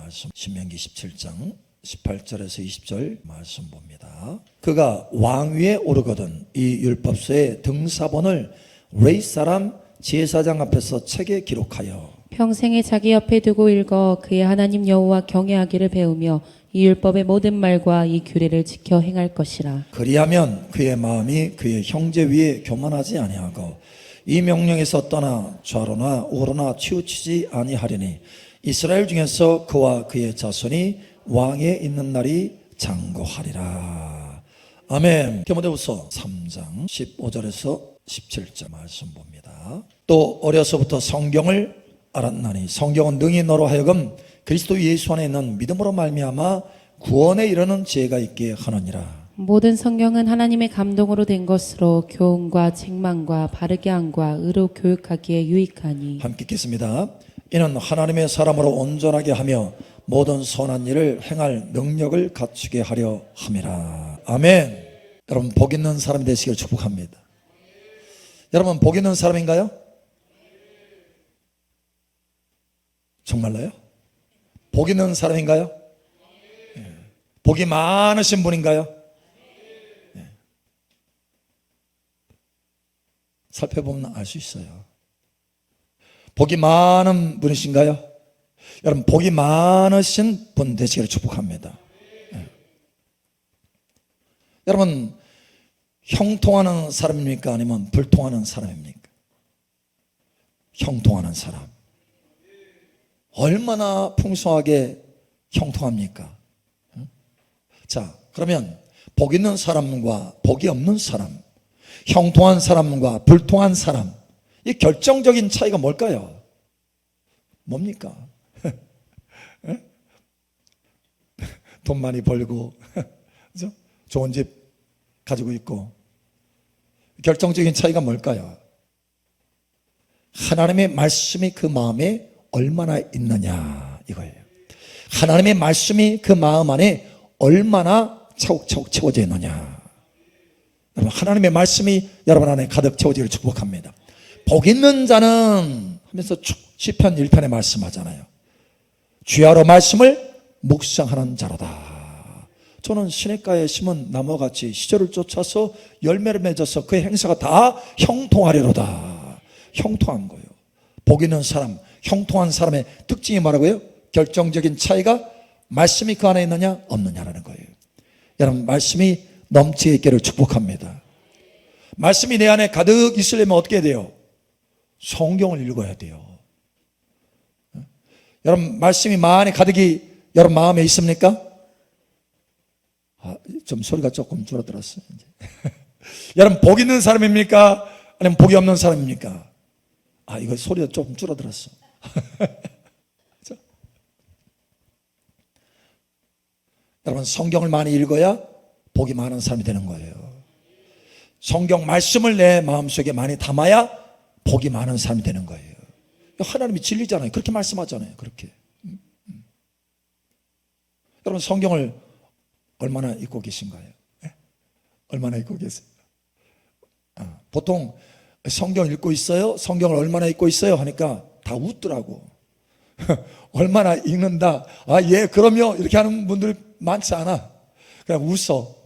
말씀, 신명기 17장 18절에서 20절 말씀 봅니다. 그가 왕위에 오르거든 이 율법서의 등사본을 레위 사람 제사장 앞에서 책에 기록하여 평생에 자기 옆에 두고 읽어 그의 하나님 여호와 경외하기를 배우며 이 율법의 모든 말과 이 규례를 지켜 행할 것이라. 그리하면 그의 마음이 그의 형제 위에 교만하지 아니하고 이 명령에서 떠나 좌로나 우로나 치우치지 아니하리니 이스라엘 중에서 그와 그의 자손이 왕에 있는 날이 장구하리라. 아멘. 디모데후서 3장 15절에서 17절 말씀 봅니다. 또 어려서부터 성경을 알았나니 성경은 능히 너로 하여금 그리스도 예수 안에 있는 믿음으로 말미암아 구원에 이르는 지혜가 있게 하느니라. 모든 성경은 하나님의 감동으로 된 것으로 교훈과 책망과 바르게 함과 의로 교육하기에 유익하니. 함께 읽겠습니다. 이는 하나님의 사람으로 온전하게 하며 모든 선한 일을 행할 능력을 갖추게 하려 함이라. 아멘. 여러분 복 있는 사람이 되시길 축복합니다. 여러분 복 있는 사람인가요? 정말로요? 복 있는 사람인가요? 복이 많으신 분인가요? 살펴보면 알 수 있어요. 복이 많은 분이신가요? 여러분 복이 많으신 분 되시기를 축복합니다. 여러분 형통하는 사람입니까? 아니면 불통하는 사람입니까? 형통하는 사람. 얼마나 풍성하게 형통합니까? 자, 그러면 복 있는 사람과 복이 없는 사람, 형통한 사람과 불통한 사람, 이 결정적인 차이가 뭘까요? 뭡니까? 돈 많이 벌고 그죠? 좋은 집 가지고 있고, 결정적인 차이가 뭘까요? 하나님의 말씀이 그 마음에 얼마나 있느냐 이거예요. 하나님의 말씀이 그 마음 안에 얼마나 차곡차곡 채워져 있느냐. 여러분 하나님의 말씀이 여러분 안에 가득 채워지기를 축복합니다. 복 있는 자는 하면서 시편 1편에 말씀하잖아요. 주야로 말씀을 묵상하는 자로다. 저는 시냇가에 심은 나무같이 시절을 쫓아서 열매를 맺어서 그의 행사가 다 형통하리로다. 형통한 거예요. 복 있는 사람, 형통한 사람의 특징이 뭐라고요? 결정적인 차이가 말씀이 그 안에 있느냐 없느냐라는 거예요. 여러분 말씀이 넘치게 있기를 축복합니다. 말씀이 내 안에 가득 있으려면 어떻게 해야 돼요? 성경을 읽어야 돼요. 여러분 말씀이 많이 가득이 여러분 마음에 있습니까? 좀 소리가 조금 줄어들었어요. 여러분 복 있는 사람입니까? 아니면 복이 없는 사람입니까? 이거 소리가 조금 줄어들었어. 여러분 성경을 많이 읽어야 복이 많은 사람이 되는 거예요. 성경 말씀을 내 마음속에 많이 담아야 복이 많은 사람이 되는 거예요. 하나님이 진리잖아요. 그렇게 말씀하잖아요. 그렇게. 여러분 성경을 얼마나 읽고 계신가요? 얼마나 읽고 계세요? 보통 성경 읽고 있어요? 성경을 얼마나 읽고 있어요? 하니까 다 웃더라고. 얼마나 읽는다. 예, 그럼요. 이렇게 하는 분들 많지 않아. 그냥 웃어.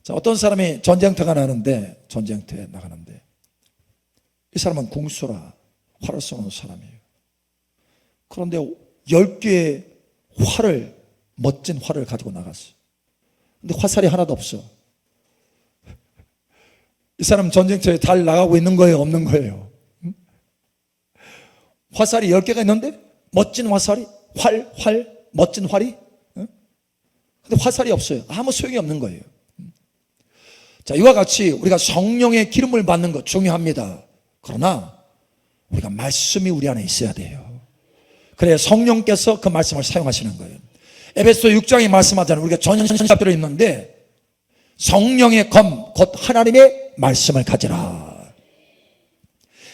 자, 어떤 사람이 전쟁터에 나가는데 이 사람은 궁수라 활을 쏘는 사람이에요. 그런데 10개의 멋진 활을 가지고 나갔어요. 근데 화살이 하나도 없어. 이 사람 전쟁터에 잘 나가고 있는 거예요? 없는 거예요? 화살이 10개가 있는데 멋진 화살이 멋진 활이 근데 화살이 없어요. 아무 소용이 없는 거예요. 자, 이와 같이 우리가 성령의 기름을 받는 것 중요합니다. 그러나 우리가 말씀이 우리 안에 있어야 돼요. 그래야 성령께서 그 말씀을 사용하시는 거예요. 에베소 6장에 말씀하잖아요. 우리가 전염자들이 있는데 성령의 검 곧 하나님의 말씀을 가지라.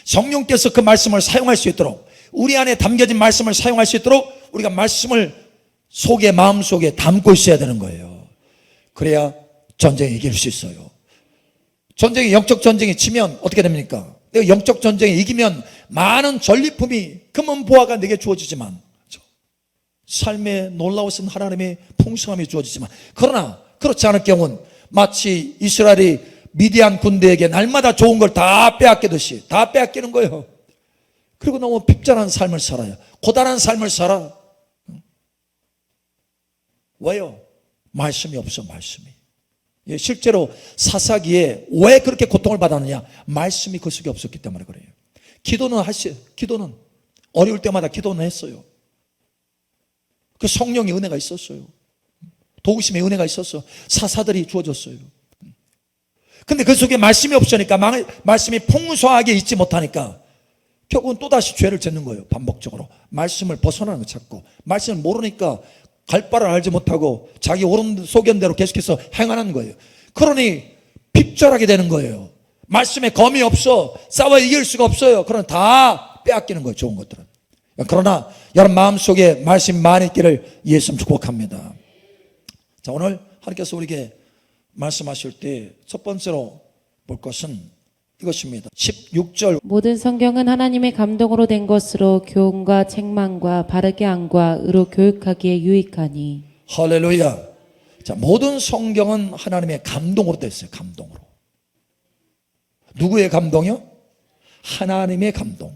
성령께서 그 말씀을 사용할 수 있도록, 우리 안에 담겨진 말씀을 사용할 수 있도록 우리가 말씀을 속에 마음속에 담고 있어야 되는 거예요. 그래야 전쟁에 이길 수 있어요. 전쟁이 영적 전쟁이 치면 어떻게 됩니까? 내가 영적 전쟁에 이기면 많은 전리품이 금은 보화가 내게 주어지지만 삶에 놀라우신 하나님의 풍성함이 주어지지만 그러나 그렇지 않을 경우는 마치 이스라엘이 미디안 군대에게 날마다 좋은 걸 다 빼앗기듯이 다 빼앗기는 거예요. 그리고 너무 핍절한 삶을 살아요. 고단한 삶을 살아. 왜요? 말씀이 없어. 말씀이. 실제로 사사기에 왜 그렇게 고통을 받았느냐? 말씀이 그 속에 없었기 때문에 그래요. 기도는 어려울 때마다 기도는 했어요. 그 성령의 은혜가 있었어요. 도우심의 은혜가 있었어. 사사들이 주어졌어요. 근데 그 속에 말씀이 없으니까, 말씀이 풍성하게 있지 못하니까 결국은 또다시 죄를 짓는 거예요. 반복적으로 말씀을 벗어나는 거 찾고, 말씀을 모르니까 갈 바를 알지 못하고 자기 옳은 소견대로 계속해서 행하는 거예요. 그러니 핍절하게 되는 거예요. 말씀에 검이 없어. 싸워 이길 수가 없어요. 그러나 다 빼앗기는 거예요. 좋은 것들은. 그러나 여러분 마음속에 말씀이 많이 있기를 예수님 축복합니다. 자, 오늘 하나님께서 우리에게 말씀하실 때 첫 번째로 볼 것은 이것입니다. 16절 모든 성경은 하나님의 감동으로 된 것으로 교훈과 책망과 바르게 함과 의로 교육하기에 유익하니. 할렐루야. 자, 모든 성경은 하나님의 감동으로 됐어요. 감동으로. 누구의 감동이요? 하나님의 감동.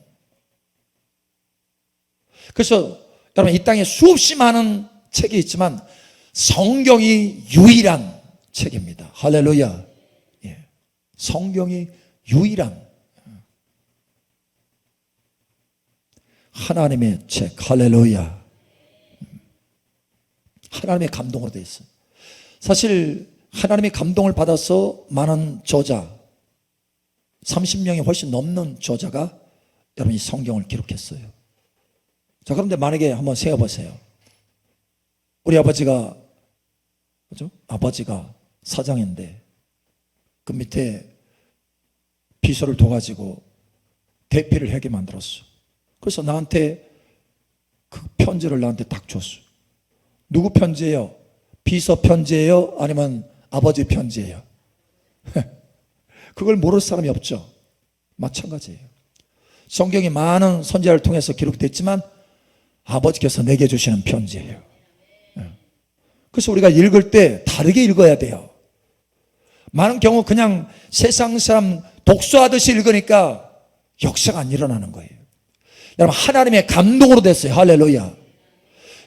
그래서 여러분 이 땅에 수없이 많은 책이 있지만 성경이 유일한 책입니다. 할렐루야. 예. 성경이 유일한 하나님의 책. 할렐루야. 하나님의 감동으로 되어 있어요. 사실 하나님의 감동을 받아서 많은 저자 30명이 훨씬 넘는 저자가 여러분 이 성경을 기록했어요. 자, 그런데 만약에 한번 세어보세요. 우리 아버지가 그죠? 아버지가 사장인데 그 밑에 비서를 둬가지고 대피를 하게 만들었어. 그래서 나한테 그 편지를 나한테 딱 줬어. 누구 편지예요? 비서 편지예요? 아니면 아버지 편지예요? 그걸 모를 사람이 없죠. 마찬가지예요. 성경이 많은 선지자를 통해서 기록됐지만 아버지께서 내게 주시는 편지예요. 그래서 우리가 읽을 때 다르게 읽어야 돼요. 많은 경우 그냥 세상 사람 독서하듯이 읽으니까 역사가 안 일어나는 거예요. 여러분 하나님의 감동으로 됐어요. 할렐루야.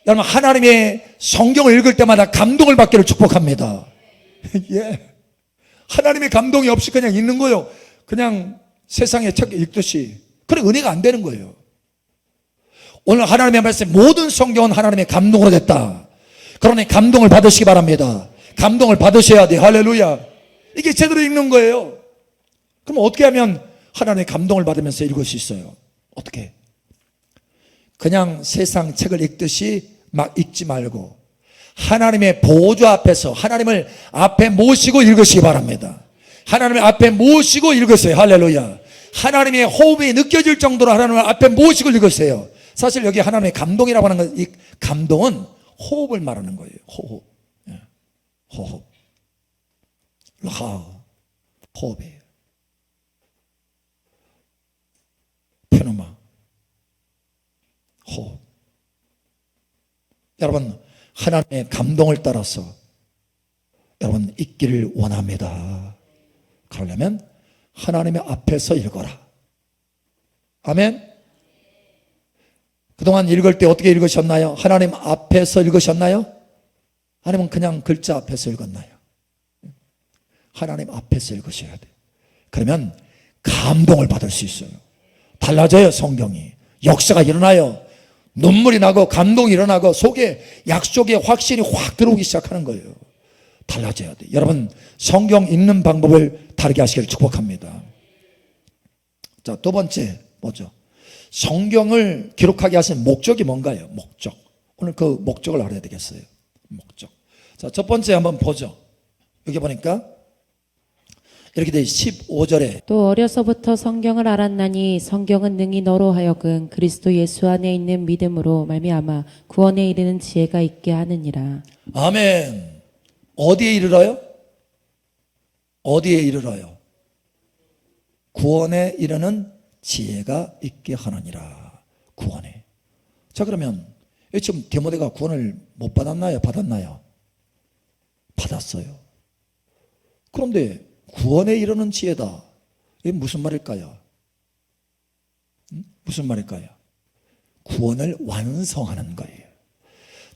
여러분 하나님의 성경을 읽을 때마다 감동을 받기를 축복합니다. 예. 하나님의 감동이 없이 그냥 읽는 거예요. 그냥 세상의 책 읽듯이. 그래 은혜가 안 되는 거예요. 오늘 하나님의 말씀 모든 성경은 하나님의 감동으로 됐다. 그러니 감동을 받으시기 바랍니다. 감동을 받으셔야 돼요. 할렐루야. 이게 제대로 읽는 거예요. 그럼 어떻게 하면 하나님의 감동을 받으면서 읽을 수 있어요? 어떻게? 그냥 세상 책을 읽듯이 막 읽지 말고 하나님의 보좌 앞에서 하나님을 앞에 모시고 읽으시기 바랍니다. 하나님의 앞에 모시고 읽으세요. 할렐루야. 하나님의 호흡이 느껴질 정도로 하나님을 앞에 모시고 읽으세요. 사실 여기 하나님의 감동이라고 하는 건, 이 감동은 호흡을 말하는 거예요. 호흡. 호흡. 호흡이에요. 페노마. 호흡. 여러분 하나님의 감동을 따라서 여러분 읽기를 원합니다. 그러려면 하나님의 앞에서 읽어라. 아멘. 그동안 읽을 때 어떻게 읽으셨나요? 하나님 앞에서 읽으셨나요? 아니면 그냥 글자 앞에서 읽었나요? 하나님 앞에서 읽으셔야 돼요. 그러면 감동을 받을 수 있어요. 달라져요. 성경이. 역사가 일어나요. 눈물이 나고 감동이 일어나고 속에 약속의 확신이 확 들어오기 시작하는 거예요. 달라져야 돼요. 여러분 성경 읽는 방법을 다르게 하시기를 축복합니다. 자, 두 번째 뭐죠? 성경을 기록하게 하신 목적이 뭔가요? 목적. 오늘 그 목적을 알아야 되겠어요. 목적. 자, 첫 번째 한번 보죠. 여기 보니까 이렇게 돼 15절에 또 어려서부터 성경을 알았나니 성경은 능히 너로 하여금 그리스도 예수 안에 있는 믿음으로 말미암아 구원에 이르는 지혜가 있게 하느니라. 아멘. 어디에 이르러요? 어디에 이르러요? 구원에 이르는 지혜가 있게 하느니라. 구원에. 자, 그러면 지금 디모데가 구원을 못 받았나요? 받았나요? 받았어요. 그런데 구원에 이르는 지혜다. 이게 무슨 말일까요? 무슨 말일까요? 구원을 완성하는 거예요.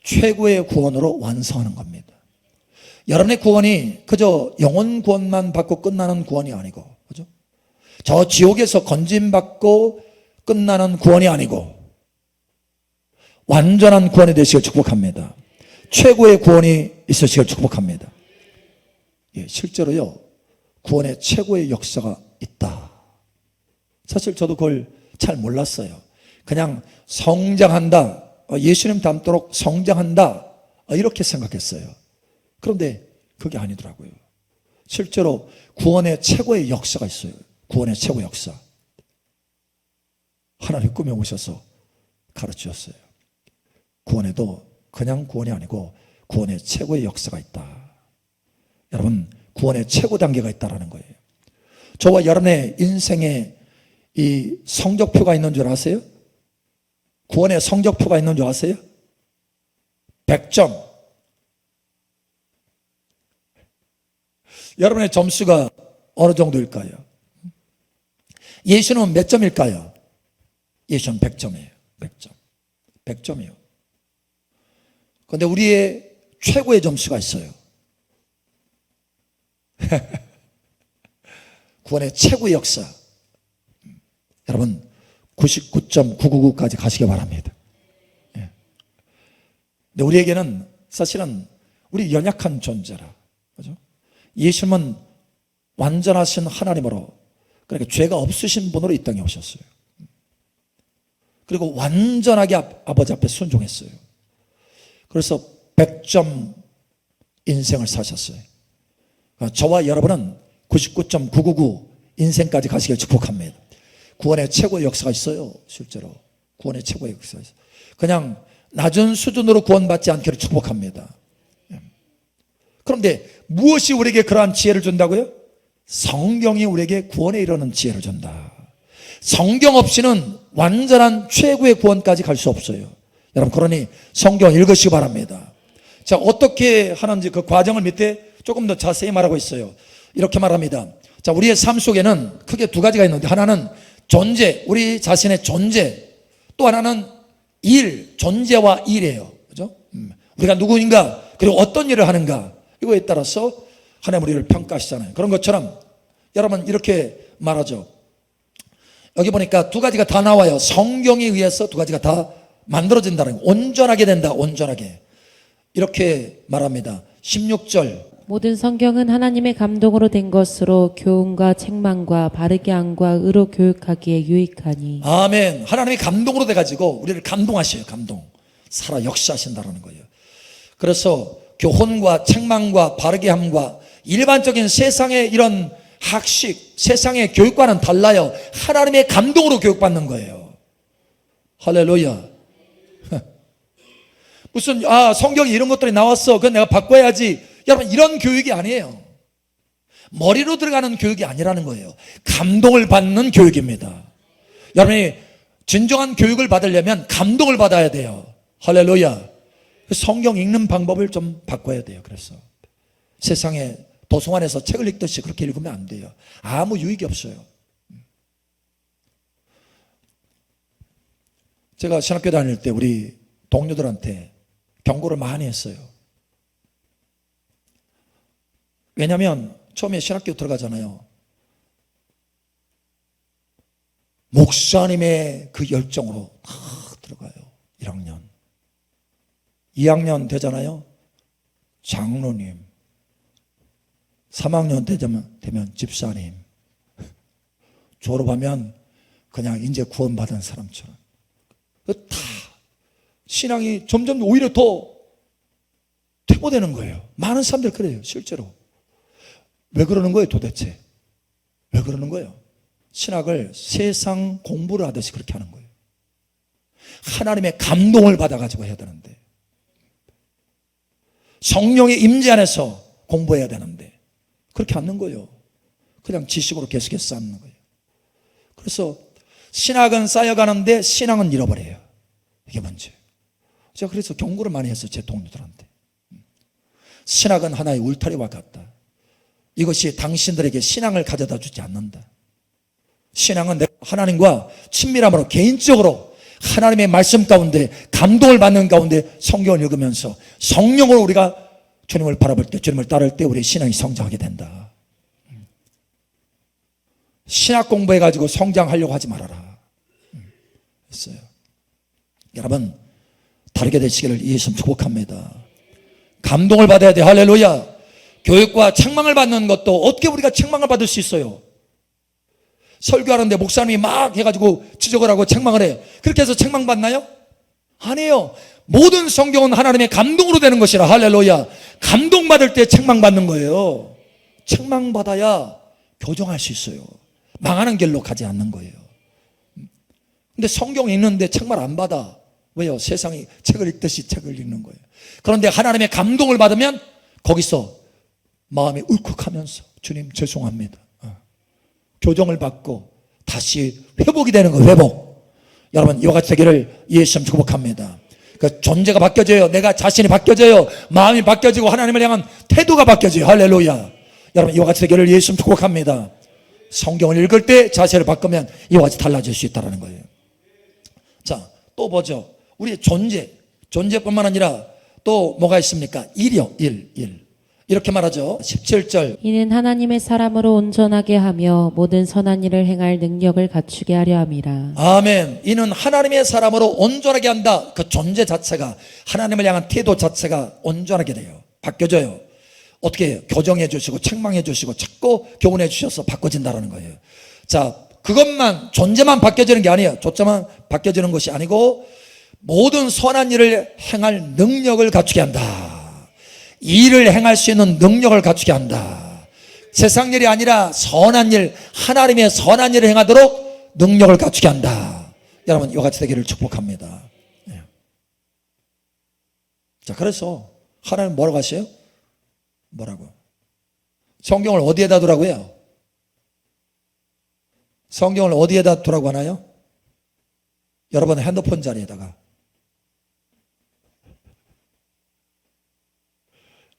최고의 구원으로 완성하는 겁니다. 여러분의 구원이 그저 영혼 구원만 받고 끝나는 구원이 아니고, 그죠? 저 지옥에서 건짐받고 끝나는 구원이 아니고 완전한 구원이 되시길 축복합니다. 최고의 구원이 있으시길 축복합니다. 예, 실제로요, 구원의 최고의 역사가 있다. 사실 저도 그걸 잘 몰랐어요. 그냥 성장한다, 예수님 닮도록 성장한다, 이렇게 생각했어요. 그런데 그게 아니더라고요. 실제로 구원의 최고의 역사가 있어요. 구원의 최고 역사. 하나님 꿈에 오셔서 가르치셨어요. 구원에도 그냥 구원이 아니고 구원의 최고의 역사가 있다. 여러분, 구원의 최고 단계가 있다는 거예요. 저와 여러분의 인생에 이 성적표가 있는 줄 아세요? 구원의 성적표가 있는 줄 아세요? 100점. 여러분의 점수가 어느 정도일까요? 예수는 몇 점일까요? 예수는 100점이에요. 100점. 100점이요. 그런데 우리의 최고의 점수가 있어요. 구원의 최고의 역사. 여러분, 99.999까지 가시기 바랍니다. 예. 근데 우리에게는 사실은 우리 연약한 존재라. 그죠? 예수님은 완전하신 하나님으로, 그러니까 죄가 없으신 분으로 이 땅에 오셨어요. 그리고 완전하게 아버지 앞에 순종했어요. 그래서 100점 인생을 사셨어요. 그러니까 저와 여러분은 99.999 인생까지 가시길 축복합니다. 구원의 최고의 역사가 있어요. 실제로 구원의 최고의 역사가 있어요. 그냥 낮은 수준으로 구원받지 않기를 축복합니다. 그런데 무엇이 우리에게 그러한 지혜를 준다고요? 성경이 우리에게 구원에 이르는 지혜를 준다. 성경 없이는 완전한 최고의 구원까지 갈 수 없어요. 여러분, 그러니 성경 읽으시기 바랍니다. 자, 어떻게 하는지 그 과정을 밑에 조금 더 자세히 말하고 있어요. 이렇게 말합니다. 자, 우리의 삶 속에는 크게 두 가지가 있는데, 하나는 존재, 우리 자신의 존재, 또 하나는 일, 존재와 일이에요. 그죠? 우리가 누구인가, 그리고 어떤 일을 하는가, 이거에 따라서 하나님 우리를 평가하시잖아요. 그런 것처럼 여러분 이렇게 말하죠. 여기 보니까 두 가지가 다 나와요. 성경에 의해서 두 가지가 다 만들어진다는 거. 온전하게 된다. 온전하게. 이렇게 말합니다. 16절. 모든 성경은 하나님의 감동으로 된 것으로 교훈과 책망과 바르게 함과 의로 교육하기에 유익하니. 아멘. 하나님이 감동으로 돼가지고 우리를 감동하셔요. 감동. 살아 역사하신다는 거예요. 그래서 교훈과 책망과 바르게 함과 일반적인 세상의 이런 학식, 세상의 교육과는 달라요. 하나님의 감동으로 교육받는 거예요. 할렐루야. 무슨 성경에 이런 것들이 나왔어, 그건 내가 바꿔야지. 여러분, 이런 교육이 아니에요. 머리로 들어가는 교육이 아니라는 거예요. 감동을 받는 교육입니다. 여러분이 진정한 교육을 받으려면 감동을 받아야 돼요. 할렐루야. 성경 읽는 방법을 좀 바꿔야 돼요. 그래서 세상에 도서관에서 책을 읽듯이 그렇게 읽으면 안 돼요. 아무 유익이 없어요. 제가 신학교 다닐 때 우리 동료들한테 경고를 많이 했어요. 왜냐하면 처음에 신학교 들어가잖아요. 목사님의 그 열정으로 탁 들어가요. 1학년 2학년 되잖아요. 장로님. 3학년 되면 집사님. 졸업하면 그냥 이제 구원받은 사람처럼. 다 신앙이 점점 오히려 더 퇴보되는 거예요. 많은 사람들 그래요. 실제로. 왜 그러는 거예요 도대체? 왜 그러는 거예요? 신학을 세상 공부를 하듯이 그렇게 하는 거예요. 하나님의 감동을 받아가지고 해야 되는데, 성령의 임재 안에서 공부해야 되는데 그렇게 않는 거예요. 그냥 지식으로 계속해서 쌓는 거예요. 그래서 신학은 쌓여가는데 신앙은 잃어버려요. 이게 문제예요. 제가 그래서 경고를 많이 했어요. 제 동료들한테. 신학은 하나의 울타리와 같다. 이것이 당신들에게 신앙을 가져다 주지 않는다. 신앙은 내가 하나님과 친밀함으로 개인적으로 하나님의 말씀 가운데 감동을 받는 가운데 성경을 읽으면서 성령으로 우리가 주님을 바라볼 때, 주님을 따를 때 우리의 신앙이 성장하게 된다. 신학 공부해가지고 성장하려고 하지 말아라. 했어요. 여러분, 다르게 되시기를 예수 축복합니다. 감동을 받아야 돼. 할렐루야. 교육과 책망을 받는 것도 어떻게 우리가 책망을 받을 수 있어요? 설교하는데 목사님이 막 해가지고 지적을 하고 책망을 해. 그렇게 해서 책망받나요? 아니에요. 모든 성경은 하나님의 감동으로 되는 것이라. 할렐루야. 감동받을 때 책망받는 거예요. 책망받아야 교정할 수 있어요. 망하는 길로 가지 않는 거예요. 근데 성경 읽는데 책망 안 받아. 왜요? 세상이 책을 읽듯이 책을 읽는 거예요. 그런데 하나님의 감동을 받으면 거기서 마음이 울컥하면서 주님 죄송합니다. 교정을 받고 다시 회복이 되는 거예요. 회복. 여러분, 이와 같이 되기를 예수 이름으로 축복합니다. 그 존재가 바뀌어져요. 내가 자신이 바뀌어져요. 마음이 바뀌어지고 하나님을 향한 태도가 바뀌어져요. 할렐루야. 여러분, 이와 같이 되기를 예수 이름으로 축복합니다. 성경을 읽을 때 자세를 바꾸면 이와 같이 달라질 수 있다는 거예요. 자, 또 보죠. 우리의 존재뿐만 아니라 또 뭐가 있습니까? 일이요. 일. 이렇게 말하죠. 17절. 이는 하나님의 사람으로 온전하게 하며 모든 선한 일을 행할 능력을 갖추게 하려 함이라. 아멘. 이는 하나님의 사람으로 온전하게 한다. 그 존재 자체가, 하나님을 향한 태도 자체가 온전하게 돼요. 바뀌어져요. 어떻게 해요? 교정해 주시고 책망해 주시고 자꾸 교훈해 주셔서 바꿔진다는 거예요. 자, 그것만, 존재만 바뀌어지는 게 아니에요. 조차만 바뀌어지는 것이 아니고 모든 선한 일을 행할 능력을 갖추게 한다. 일을 행할 수 있는 능력을 갖추게 한다. 세상 일이 아니라 선한 일, 하나님의 선한 일을 행하도록 능력을 갖추게 한다. 여러분, 이와 같이 되기를 축복합니다. 자, 그래서 하나님 뭐라고 하세요? 뭐라고? 성경을 어디에다 두라고요? 성경을 어디에다 두라고 하나요? 여러분 핸드폰 자리에다가.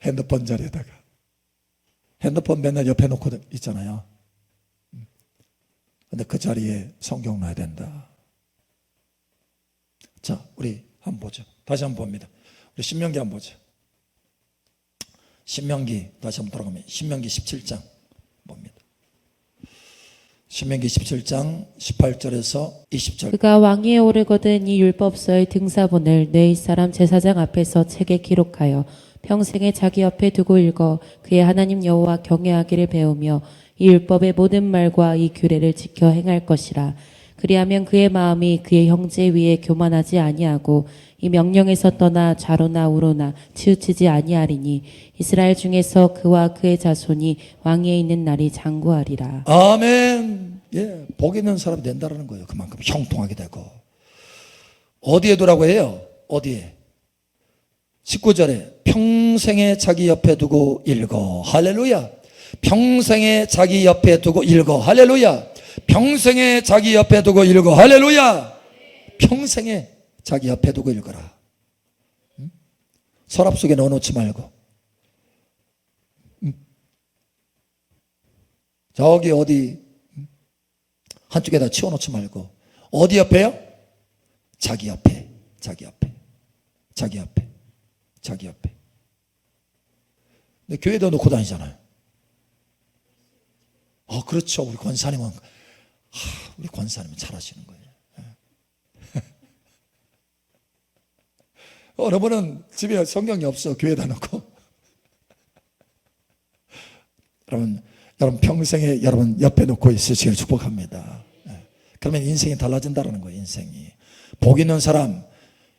핸드폰 자리에다가. 핸드폰 맨날 옆에 놓고 있잖아요. 근데 그 자리에 성경 놔야 된다. 자, 우리 한번 보죠. 다시 한번 봅니다. 우리 신명기 한번 보죠. 신명기 다시 한번 돌아가면 신명기 17장 봅니다. 신명기 17장 18절에서 20절. 그가 왕위에 오르거든 이 율법서의 등사본을 내 이스라엘 제사장 앞에서 책에 기록하여 평생에 자기 옆에 두고 읽어 그의 하나님 여호와 경외하기를 배우며 이 율법의 모든 말과 이 규례를 지켜 행할 것이라. 그리하면 그의 마음이 그의 형제 위에 교만하지 아니하고 이 명령에서 떠나 좌로나 우로나 치우치지 아니하리니 이스라엘 중에서 그와 그의 자손이 왕위에 있는 날이 장구하리라. 아멘. 예, 복 있는 사람이 된다는 거예요. 그만큼 형통하게 되고. 어디에 두라고 해요? 어디에? 19절에 평생에 자기 옆에 두고 읽어. 할렐루야. 평생에 자기 옆에 두고 읽어. 할렐루야. 평생에 자기 옆에 두고 읽어. 할렐루야. 평생에 자기 옆에 두고 읽어라. 서랍 속에 넣어놓지 말고. 저기 어디 한쪽에다 치워놓지 말고. 어디 옆에요? 자기 옆에. 자기 옆에. 자기 옆에. 자기 옆에. 근데 교회도 놓고 다니잖아요. 그렇죠. 우리 권사님은 우리 권사님은 잘하시는 거예요. 여러분은 집에 성경이 없어. 교회에다 놓고. 여러분 평생에 여러분 옆에 놓고 있으시길 축복합니다. 그러면 인생이 달라진다는 거예요. 인생이. 복 있는 사람,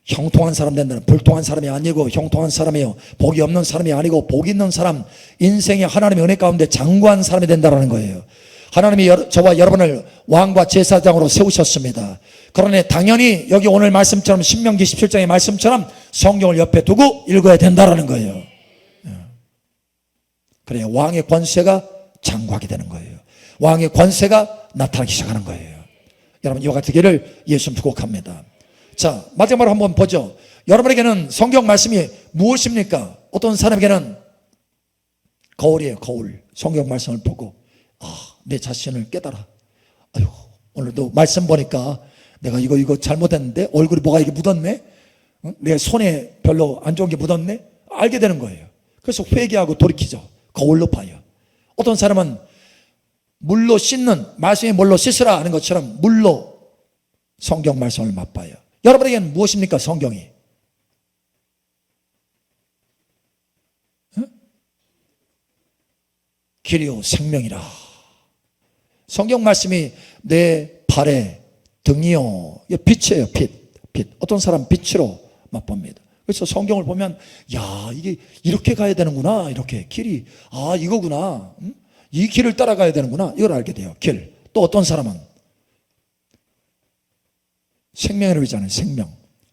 형통한 사람 된다는, 불통한 사람이 아니고 형통한 사람이요, 복이 없는 사람이 아니고 복 있는 사람, 인생에 하나님의 은혜 가운데 장구한 사람이 된다는 거예요. 하나님이 저와 여러분을 왕과 제사장으로 세우셨습니다. 그러니 당연히 여기 오늘 말씀처럼 신명기 17장의 말씀처럼 성경을 옆에 두고 읽어야 된다는 거예요. 그래야 왕의 권세가 장구하게 되는 거예요. 왕의 권세가 나타나기 시작하는 거예요. 여러분 이와 같은 길을 예수님 축복합니다. 자, 마지막으로 한번 보죠. 여러분에게는 성경 말씀이 무엇입니까? 어떤 사람에게는 거울이에요. 거울. 성경 말씀을 보고 내 자신을 깨달아. 아유, 오늘도 말씀 보니까 내가 이거 잘못했는데 얼굴에 뭐가 이게 묻었네. 내 손에 별로 안 좋은 게 묻었네. 알게 되는 거예요. 그래서 회개하고 돌이키죠. 거울로 봐요. 어떤 사람은 물로 씻는, 말씀이 물로 씻으라 하는 것처럼 물로 성경 말씀을 맛봐요. 여러분에게는 무엇입니까? 성경이. 길이요 생명이라. 성경 말씀이 내 발에 등이요. 빛이에요. 빛. 어떤 사람 빛으로 맛봅니다. 그래서 성경을 보면 야, 이게 이렇게 가야 되는구나. 이렇게 길이 이거구나. 이 길을 따라가야 되는구나. 이걸 알게 돼요. 길. 또 어떤 사람은 생명이라고 하잖아요.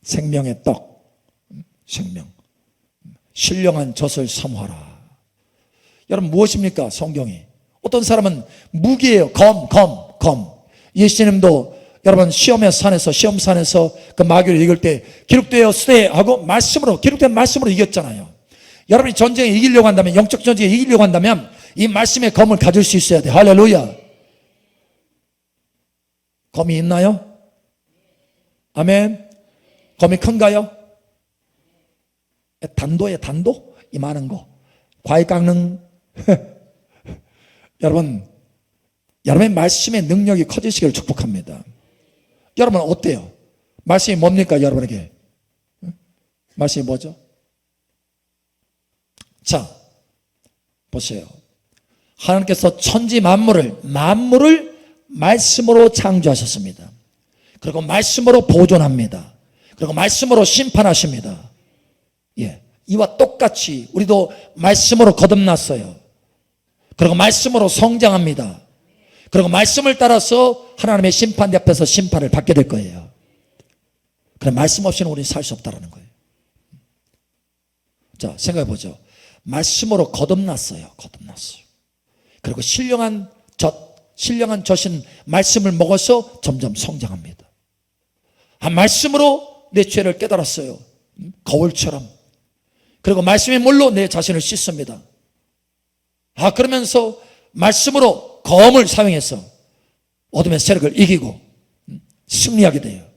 생명의 떡. 생명. 신령한 젖을 사모하라. 여러분 무엇입니까? 성경이. 어떤 사람은 무기예요. 검. 예수님도 여러분 시험산에서 그 마귀를 이길 때 기록되었으되 하고 말씀으로, 기록된 말씀으로 이겼잖아요. 여러분이 전쟁에 이기려고 한다면, 영적 전쟁에 이기려고 한다면 이 말씀의 검을 가질 수 있어야 돼. 할렐루야. 검이 있나요? 아멘. 검이 큰가요? 단도예요. 단도? 이만한 거. 과일 깎는 여러분의 말씀의 능력이 커지시기를 축복합니다. 여러분 어때요? 말씀이 뭡니까? 여러분에게 말씀이 뭐죠? 자, 보세요. 하나님께서 천지 만물을 말씀으로 창조하셨습니다. 그리고 말씀으로 보존합니다. 그리고 말씀으로 심판하십니다. 예, 이와 똑같이 우리도 말씀으로 거듭났어요. 그리고 말씀으로 성장합니다. 그리고 말씀을 따라서 하나님의 심판대 앞에서 심판을 받게 될 거예요. 그럼 말씀 없이는 우리는 살 수 없다는 거예요. 자, 생각해 보죠. 말씀으로 거듭났어요. 그리고 신령한 젖인 말씀을 먹어서 점점 성장합니다. 말씀으로 내 죄를 깨달았어요. 거울처럼. 그리고 말씀의 물로 내 자신을 씻습니다. 그러면서 말씀으로 검을 사용해서 어둠의 세력을 이기고 승리하게 돼요.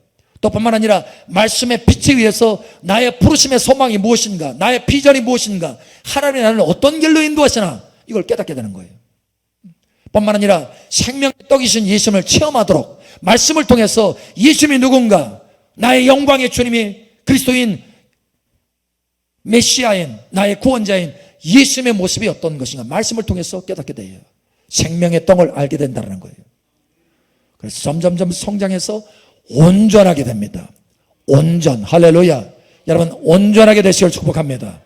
또 뿐만 아니라 말씀의 빛에 의해서 나의 부르심의 소망이 무엇인가, 나의 비전이 무엇인가, 하나님이 나를 어떤 길로 인도하시나 이걸 깨닫게 되는 거예요. 뿐만 아니라 생명의 떡이신 예수님을 체험하도록 말씀을 통해서 예수님이 누군가, 나의 영광의 주님이 그리스도인 메시아인, 나의 구원자인 예수님의 모습이 어떤 것인가 말씀을 통해서 깨닫게 돼요. 생명의 떡을 알게 된다는 거예요. 그래서 점점 성장해서 온전하게 됩니다. 온전. 할렐루야. 여러분 온전하게 되시길 축복합니다.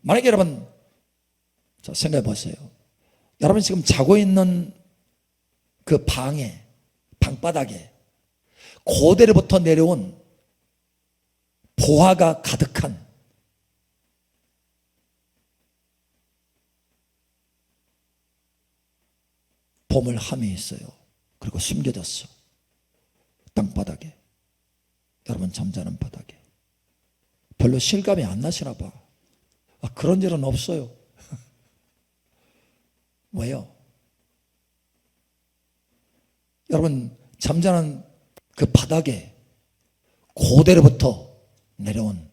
만약에 여러분 자, 생각해 보세요. 여러분 지금 자고 있는 그 방바닥에 고대로부터 내려온 보화가 가득한 보물함이 있어요. 그리고 숨겨졌어. 땅바닥에. 여러분 잠자는 바닥에. 별로 실감이 안 나시나 봐. 그런 일은 없어요. 왜요? 여러분 잠자는 그 바닥에 고대로부터 내려온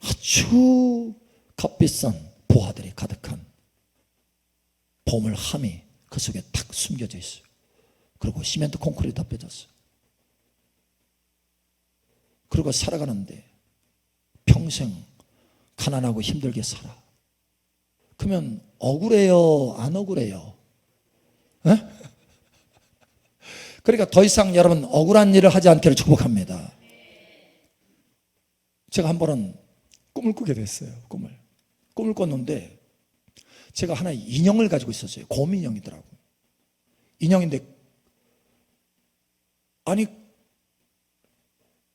아주 값비싼 보화들이 가득한 보물함이 그 속에 탁 숨겨져 있어요. 그리고 시멘트 콘크리트 덮여졌어요. 그리고 살아가는데 평생 가난하고 힘들게 살아. 그러면 억울해요? 안 억울해요? 에? 그러니까 더 이상 여러분 억울한 일을 하지 않기를 축복합니다. 제가 한 번은 꿈을 꾸게 됐어요. 꿈을 꿨는데 제가 하나의 인형을 가지고 있었어요. 곰 인형이더라고요. 인형인데 아니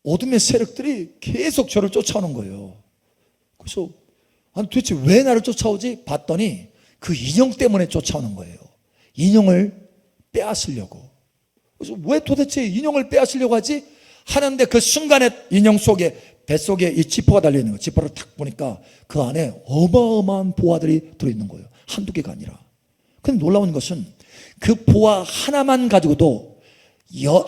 어둠의 세력들이 계속 저를 쫓아오는 거예요. 그래서 아니 도대체 왜 나를 쫓아오지? 봤더니 그 인형 때문에 쫓아오는 거예요. 인형을 빼앗으려고. 그래서 왜 도대체 인형을 빼앗으려고 하지? 하는데 그 순간에 인형 속에, 뱃속에 이 지퍼가 달려있는 거예요. 지퍼를 탁 보니까 그 안에 어마어마한 보화들이 들어있는 거예요. 한두 개가 아니라. 근데 놀라운 것은 그 보화 하나만 가지고도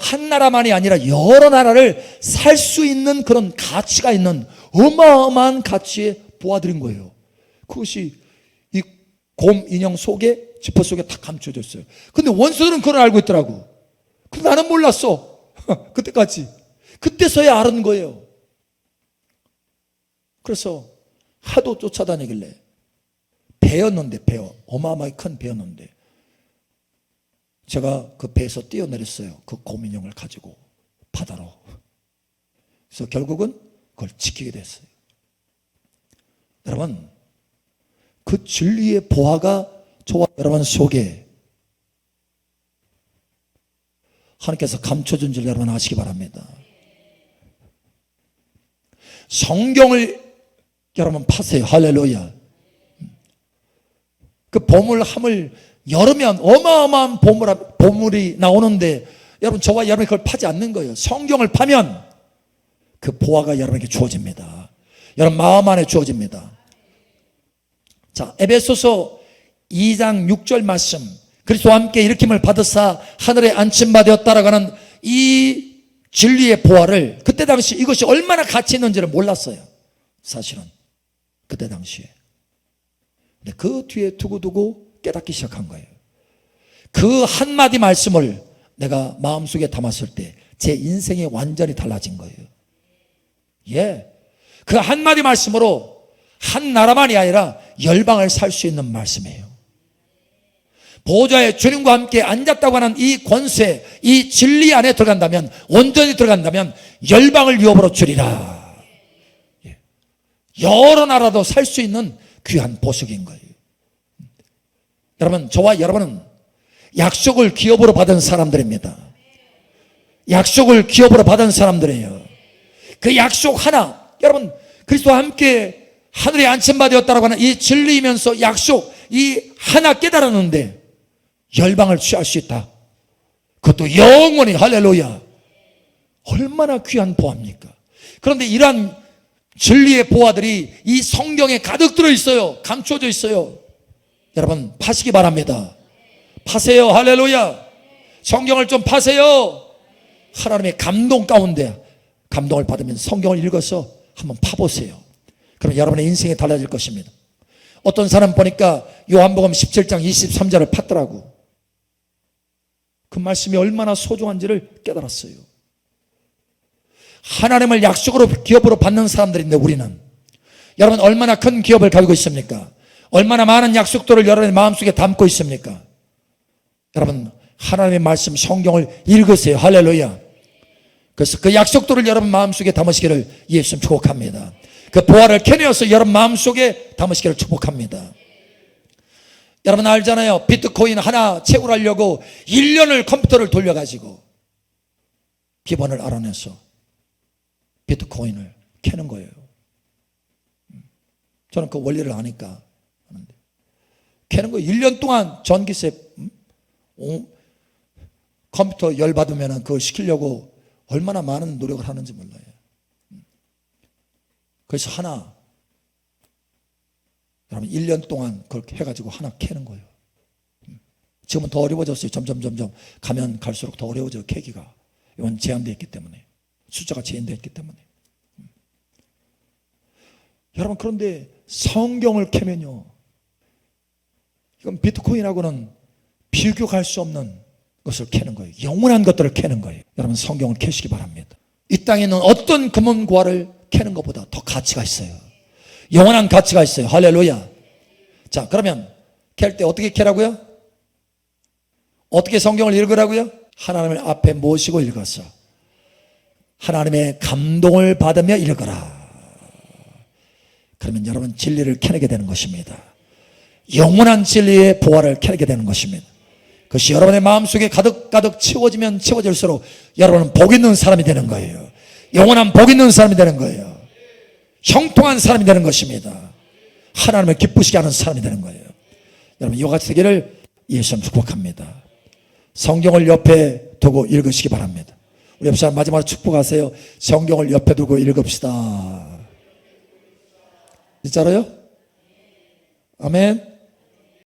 한 나라만이 아니라 여러 나라를 살 수 있는 그런 가치가 있는 어마어마한 가치의 보화들인 거예요. 그것이 이 곰 인형 속에, 지퍼 속에 다 감춰져 있어요. 근데 원수들은 그걸 알고 있더라고. 근데 나는 몰랐어. 그때까지. 그때서야 알은 거예요. 그래서 하도 쫓아다니길래, 배였는데, 배요. 어마어마하게 큰 배였는데 제가 그 배에서 뛰어내렸어요. 그 곰인형을 가지고 바다로. 그래서 결국은 그걸 지키게 됐어요. 여러분, 그 진리의 보화가 저와 여러분 속에 하나님께서 감춰준 줄 여러분 아시기 바랍니다. 성경을 여러분 파세요. 할렐루야. 그 보물함을 열으면 어마어마한 보물이 나오는데, 여러분 저와 여러분이 그걸 파지 않는 거예요. 성경을 파면 그 보화가 여러분에게 주어집니다. 여러분 마음 안에 주어집니다. 자, 에베소서 2장 6절 말씀, 그리스도와 함께 일으킴을 받으사 하늘에 안침받았다라고 하는 이 진리의 보화를, 그때 당시 이것이 얼마나 가치 있는지를 몰랐어요. 사실은 그때 당시에. 근데 그 뒤에 두고두고 깨닫기 시작한 거예요. 그 한마디 말씀을 내가 마음속에 담았을 때 제 인생이 완전히 달라진 거예요. 예, 그 한마디 말씀으로 한 나라만이 아니라 열방을 살 수 있는 말씀이에요. 보좌에 주님과 함께 앉았다고 하는 이 권세, 이 진리 안에 들어간다면, 온전히 들어간다면 열방을 유업으로 주리라. 예. 여러 나라도 살 수 있는 귀한 보석인 거예요. 여러분, 저와 여러분은 약속을 기업으로 받은 사람들입니다. 약속을 기업으로 받은 사람들이에요. 그 약속 하나, 여러분 그리스도와 함께 하늘에 안침받았다라고 하는 이 진리이면서 약속 이 하나 깨달았는데 열방을 취할 수 있다. 그것도 영원히. 할렐루야. 얼마나 귀한 보화입니까? 그런데 이러한 진리의 보화들이 이 성경에 가득 들어있어요. 감춰져 있어요. 여러분 파시기 바랍니다. 파세요. 할렐루야. 성경을 좀 파세요. 하나님의 감동 가운데 감동을 받으면 성경을 읽어서 한번 파보세요. 그럼 여러분의 인생이 달라질 것입니다. 어떤 사람 보니까 요한복음 17장 23절을 팠더라고. 그 말씀이 얼마나 소중한지를 깨달았어요. 하나님을 약속으로 기업으로 받는 사람들인데 우리는, 여러분 얼마나 큰 기업을 가지고 있습니까? 얼마나 많은 약속들을 여러분의 마음속에 담고 있습니까? 여러분 하나님의 말씀 성경을 읽으세요. 할렐루야. 그래서 그 약속들을 여러분 마음속에 담으시기를 예수님 축복합니다. 그 보화를 캐내어서 여러분 마음속에 담으시기를 축복합니다. 여러분 알잖아요. 비트코인 하나 채굴하려고 1년을 컴퓨터를 돌려가지고 기본을 알아내서 비트코인을 캐는 거예요. 저는 그 원리를 아니까 하는데, 캐는 거 1년 동안 전기세, 컴퓨터 열받으면 그걸 시키려고 얼마나 많은 노력을 하는지 몰라요. 그래서 하나, 여러분 1년 동안 그렇게 해가지고 하나 캐는 거예요. 지금은 더 어려워졌어요. 점점 가면 갈수록 더 어려워져요. 캐기가. 이건 제한되어 있기 때문에, 숫자가 제한되어 있기 때문에. 여러분 그런데 성경을 캐면요, 이건 비트코인하고는 비교할 수 없는 것을 캐는 거예요. 영원한 것들을 캐는 거예요. 여러분 성경을 캐시기 바랍니다. 이 땅에 있는 어떤 금은고화를 캐는 것보다 더 가치가 있어요. 영원한 가치가 있어요. 할렐루야. 자, 그러면 캘 때 어떻게 캐라고요? 어떻게 성경을 읽으라고요? 하나님을 앞에 모시고 읽어서 하나님의 감동을 받으며 읽어라. 그러면 여러분 진리를 캐내게 되는 것입니다. 영원한 진리의 보화를 캐내게 되는 것입니다. 그것이 여러분의 마음속에 가득가득 채워지면 채워질수록 여러분은 복 있는 사람이 되는 거예요. 영원한 복 있는 사람이 되는 거예요. 형통한 사람이 되는 것입니다. 하나님을 기쁘시게 하는 사람이 되는 거예요. 여러분 이와 같이 되기를 예수님 축복합니다. 성경을 옆에 두고 읽으시기 바랍니다. 우리 옆 사람 마지막으로 축복하세요. 성경을 옆에 두고 읽읍시다. 진짜로요? 아멘.